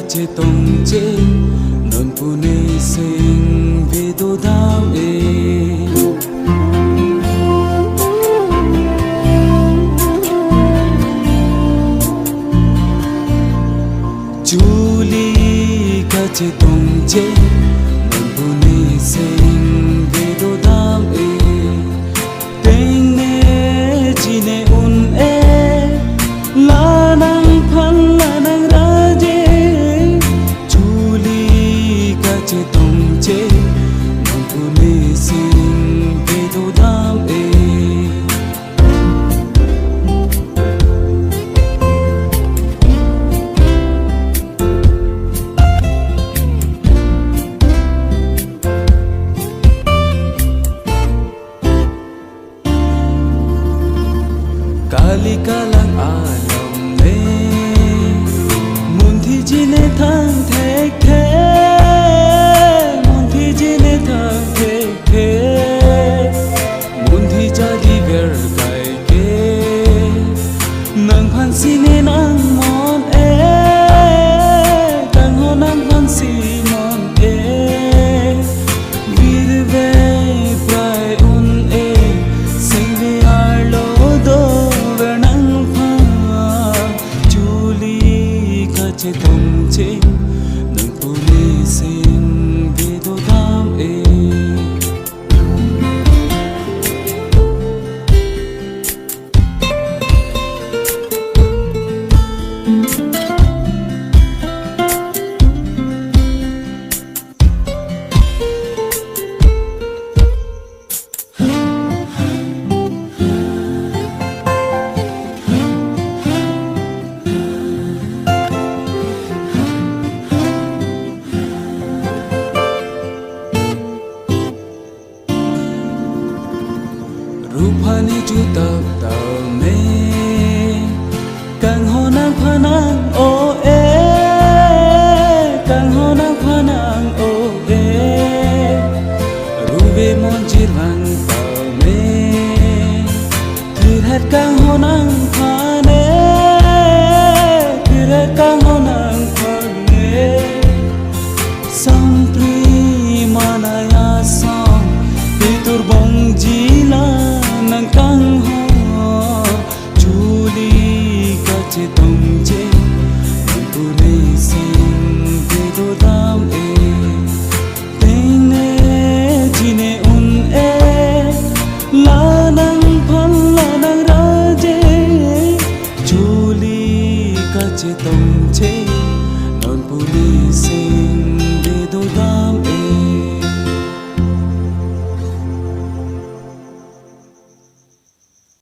che tong che non pune sing vedo dam e Juli ka che tong che non pune sing vedo dam e Teng ne chi ne un e la nang phang la nang ra je Juli ka che tong che non pune sing vedo dam e Kali kalang alam me mun thi jine thang thek the mun thi jine thang thek the mun thi jadi ver kai ke nang phan sine nang mon e tang ho nang phan si mon e vir ve prai un e sing ve ar lo do che tong che nang pune sing vedo dam e Rupani ju tap tao me kang ho nang phanang o e kang ho nang phanang o e ruve mon jirang tao me thir hat kang ho nang phane thir hat kang ho nang phane sam pri manaya sam pitur bong